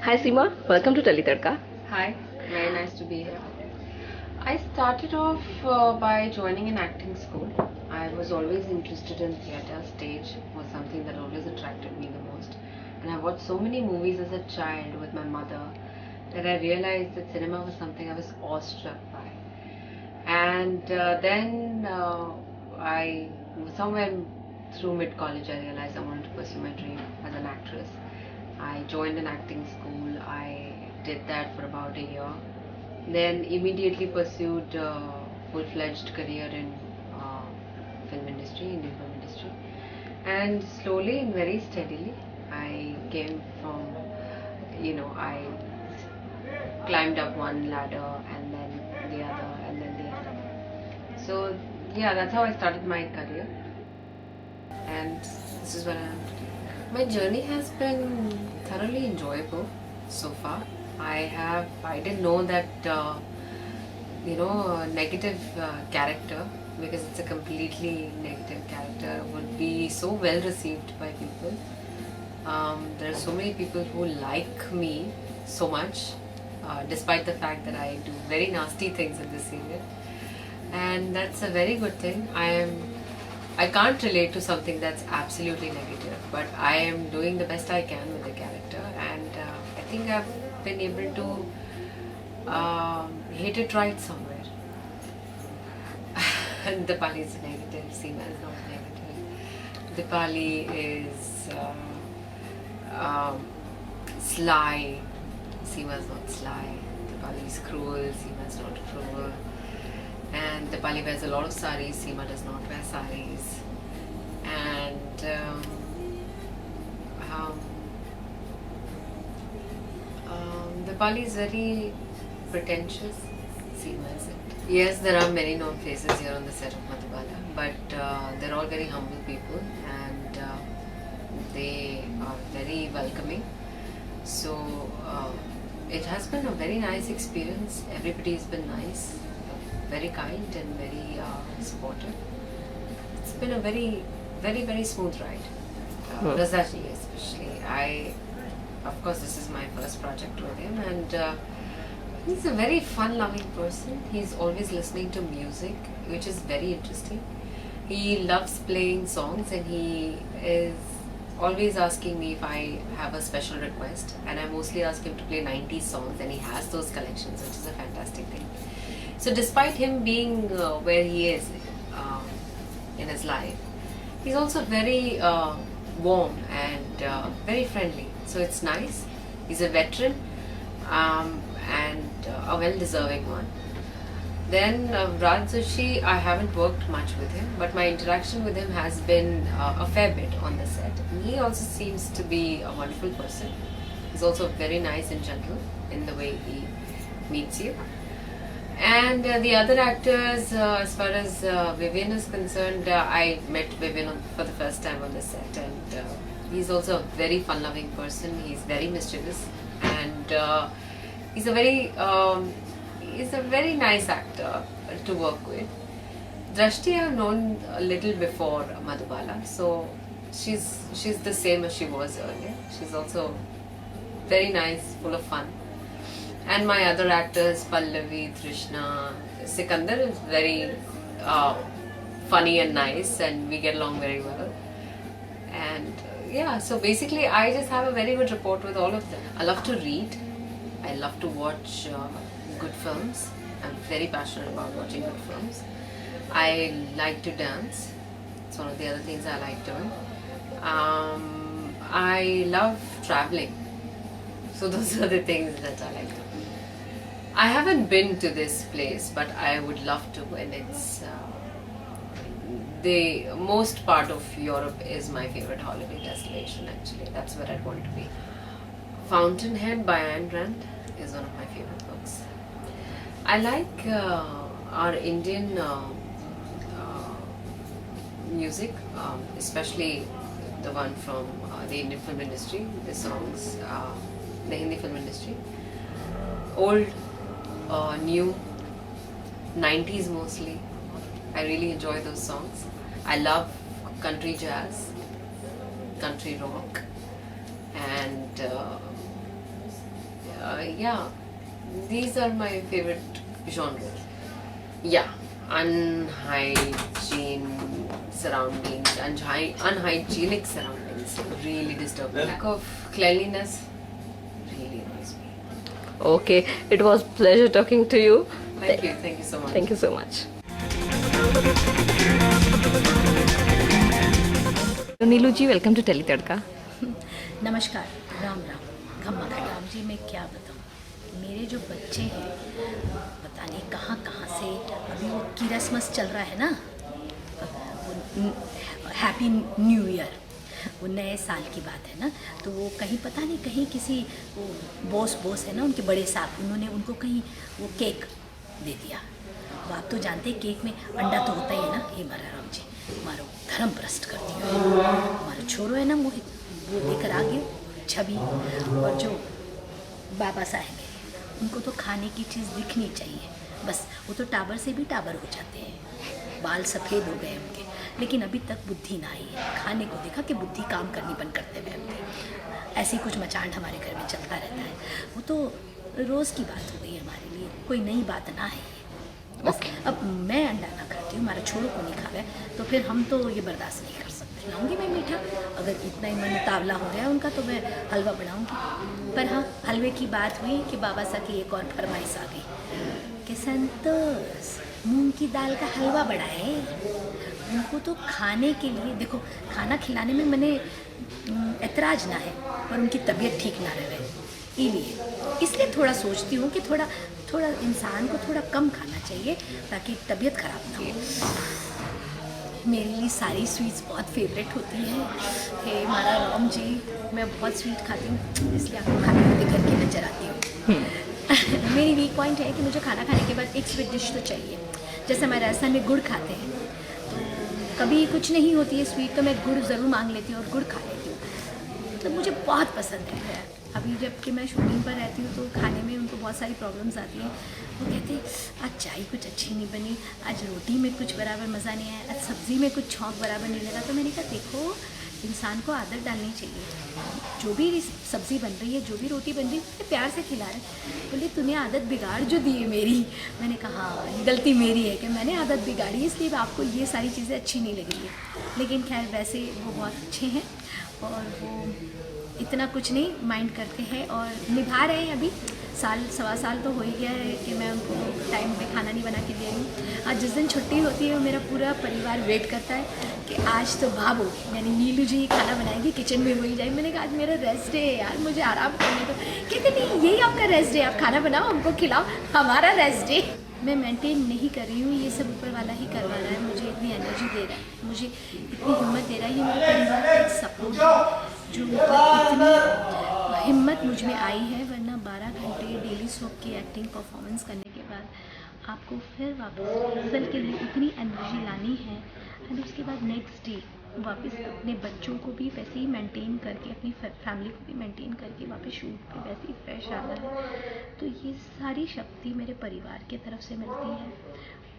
Hi Seema, welcome to Tadka. Hi, very nice to be here. I started off by joining an acting school. I was always interested in theatre. Stage was something that always attracted me the most. And I watched so many movies as a child with my mother that I realized that cinema was something I was awestruck by. And then I, somewhere through mid college, I realized I wanted to pursue my dream as an actress. I joined an acting school. I did that for about a year. Then immediately pursued full-fledged career in uh, film industry, Indian film industry, and slowly and very steadily, I came from, I climbed up one ladder and then the other and then the other. So yeah, that's how I started my career, and this is where I am today. My journey has been thoroughly enjoyable so far. I didn't know that a negative character, because it's a completely negative character, would be so well received by people. There are so many people who like me so much, despite the fact that I do very nasty things in this serial, and that's a very good thing. I can't relate to something that's absolutely negative, but I am doing the best I can with the character, and I think I've been able to hit it right somewhere. Dipali is negative, Seema is not negative. Dipali is sly, Seema is not sly. Dipali is cruel, Seema is not cruel. And Dipali wears a lot of saris, Seema does not wear saris. And um, Dipali is very pretentious, Seema isn't. Yes, there are many known faces here on the set of Madhubala, but they're all very humble people, and they are very welcoming. So it has been a very nice experience. Everybody has been nice, very kind, and very supportive. It's been a very, very, very smooth ride. Razaji especially. Of course, this is my first project with him, and he's a very fun-loving person. He's always listening to music, which is very interesting. He loves playing songs, and he is always asking me if I have a special request. And I mostly ask him to play 90s songs, and he has those collections, which is a fantastic thing. So, despite him being where he is in his life, he's also very warm and very friendly. So, it's nice. He's a veteran. And a well-deserving one. Then Raj Joshi, I haven't worked much with him, but my interaction with him has been a fair bit on the set. And he also seems to be a wonderful person. He's also very nice and gentle in the way he meets you. And the other actors, as far as Vivian is concerned, I met Vivian for the first time on the set, and he's also a very fun-loving person. He's very mischievous, and he's a very nice actor to work with. Drashti I've known a little before Madhubala, so she's the same as she was earlier. She's also very nice, full of fun. And my other actors, Pallavi, Trishna, Sikandar is very funny and nice, and we get along very well. And yeah, so basically, I just have a very good rapport with all of them. I love to read. I love to watch good films. I'm very passionate about watching good films. I like to dance. It's one of the other things I like doing. I love traveling. So those are the things that I like to do. I haven't been to this place, but I would love to, and it's the most part of Europe is my favorite holiday destination. Actually, that's where I'd want to be. Fountainhead by Ayn Rand is one of my favorite books. I like our Indian music, especially the one from the Indian film industry, the songs, the Hindi film industry. Old, new, 90s mostly. I really enjoy those songs. I love country jazz, country rock, and Yeah, these are my favorite genres. Yeah, unhygiene surroundings, unhygienic surroundings really disturb me. Lack of cleanliness really annoys me. Okay, it was pleasure talking to you. Thank you so much. Thank you so much. Neelu ji, welcome to Tele Tadka. नमस्कार, राम राम। खम्मा खटाम जी, मैं क्या बताऊँ, मेरे जो बच्चे हैं पता नहीं कहाँ कहाँ से, अभी वो क्रिसमस चल रहा है ना, हैप्पी न्यू ईयर, वो नए साल की बात है ना, तो वो कहीं पता नहीं कहीं किसी वो बॉस है ना उनके बड़े साहब, उन्होंने उनको कहीं वो केक दे दिया। अब आप तो जानते हैं केक में अंडा तो होता ही है ना। हे मारा राम जी, मारो धर्म भ्रष्ट कर दिया है। हमारा छोरो है ना मोहित, वो लेकर आ गए छवि, और जो बाबा साहब है उनको तो खाने की चीज़ दिखनी चाहिए, बस वो तो टावर से भी टावर हो जाते हैं, बाल सफ़ेद हो गए उनके, लेकिन अभी तक बुद्धि ना आई है। खाने को देखा कि बुद्धि काम करनी बंद करते हुए उनके, ऐसी कुछ मचान हमारे घर में चलता रहता है। वो तो रोज़ की बात हो गई हमारे लिए, कोई नई बात ना है। बस अब मैं अंडा ना खाती हूँ, हमारा छोरों को नहीं खा रहा है, तो फिर हम तो ये बर्दाश्त नहीं कर सकते। लाऊंगी मैं मीठा, अगर इतना ही मन उतावला हो गया उनका तो मैं हलवा बनाऊंगी। पर हाँ, हलवे की बात हुई कि बाबा सा की एक और फरमाइश आ गई कि संतोष मूंग की दाल का हलवा बढ़ाए। उनको तो खाने के लिए, देखो खाना खिलाने में मैंने ऐतराज ना है, पर उनकी तबीयत ठीक ना रहे, इसलिए थोड़ा सोचती हूँ कि थोड़ा इंसान को थोड़ा कम खाना चाहिए ताकि तबीयत खराब ना हो। मेरे लिए सारी स्वीट्स बहुत फेवरेट होती हैं। हे मारा राम जी, मैं बहुत स्वीट खाती हूँ, इसलिए आपको खाने पीते घर की नजर आती हूँ। मेरी वीक पॉइंट है कि मुझे खाना खाने के बाद एक स्वीट डिश तो चाहिए। जैसे हमारे राजस्थान में गुड़ खाते हैं, तो कभी कुछ नहीं होती है स्वीट तो मैं गुड़ ज़रूर मांग लेती हूँ और गुड़ खा लेती हूँ, तो मुझे बहुत पसंद है। अभी जबकि मैं शूटिंग पर रहती हूँ तो खाने में उनको बहुत सारी प्रॉब्लम्स आती हैं। वो कहते हैं आज चाय कुछ अच्छी नहीं बनी, आज रोटी में कुछ बराबर मज़ा नहीं आया, आज सब्ज़ी में कुछ छौंक बराबर नहीं लगा। तो मैंने कहा देखो, इंसान को आदत डालनी चाहिए, जो भी सब्ज़ी बन रही है, जो भी रोटी बन रही है, उसे प्यार से खिला रहे। बोले तूने आदत बिगाड़ जो दी है मेरी। मैंने कहा हाँ, गलती मेरी है कि मैंने आदत बिगाड़ी, इसलिए आपको ये सारी चीज़ें अच्छी नहीं लग रही है। लेकिन खैर वैसे वो बहुत अच्छे हैं और वो इतना कुछ नहीं माइंड करते हैं और निभा रहे हैं। अभी साल सवा साल तो हो ही गया है कि मैं उनको टाइम पे खाना नहीं बना के दे रही हूँ। आज जिस दिन छुट्टी होती है मेरा पूरा परिवार वेट करता है कि आज तो बाबू यानी नीलू जी खाना बनाएगी, किचन में वही जाएगी। मैंने कहा आज मेरा रेस्ट डे है यार, मुझे आराम करने दो। कहते नहीं, यही आपका रेस्ट डे, आप खाना बनाओ, हमको खिलाओ, हमारा रेस्ट डे। मैं मेंटेन नहीं कर रही हूँ, ये सब ऊपर वाला ही करवा रहा है, मुझे इतनी एनर्जी दे रहा है, मुझे इतनी हिम्मत दे रहा है। ये मेरे परिवार का एक सपोर्ट है जो इतनी हिम्मत मुझ में आई है, वरना 12 घंटे डेली सोप की एक्टिंग परफॉर्मेंस करने के बाद आपको फिर वापस रिहर्सल के लिए उतनी एनर्जी लानी है, एंड उसके बाद नेक्स्ट डे वापस अपने बच्चों को भी वैसे ही मेंटेन करके, अपनी फैमिली को भी मेंटेन करके वापस शूट पे वैसे ही फ्रेश आना है। तो ये सारी शक्ति मेरे परिवार की तरफ से मिलती है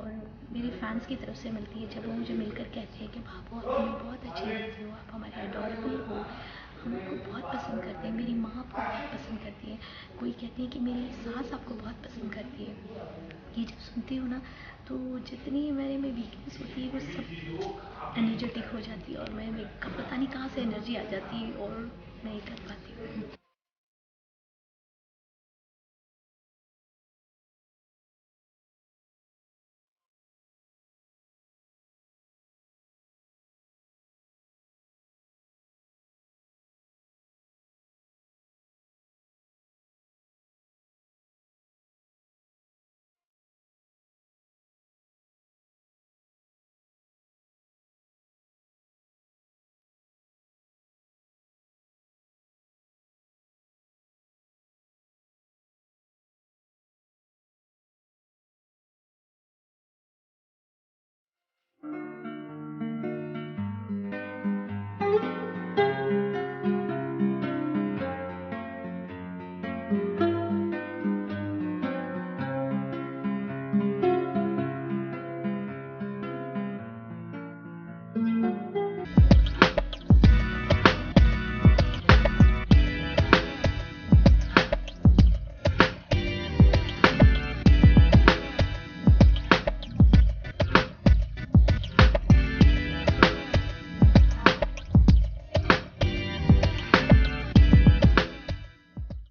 और मेरे फैंस की तरफ से मिलती है। जब वो मुझे मिलकर कहते हैं कि बाबू आप हमें बहुत अच्छी लगती हो, आप हमारे अडोरेबल हो, हम आपको बहुत पसंद करते हैं, मेरी माँ आपको बहुत पसंद करती है, कोई कहती है कि मेरी सास आपको बहुत पसंद करती है। ये जब सुनती हूँ ना, तो जितनी मेरे में वीकनेस होती है वो सब एनर्जेटिक हो जाती है और मैं पता नहीं कहाँ से एनर्जी आ जाती है और मैं ये कर पाती हूँ।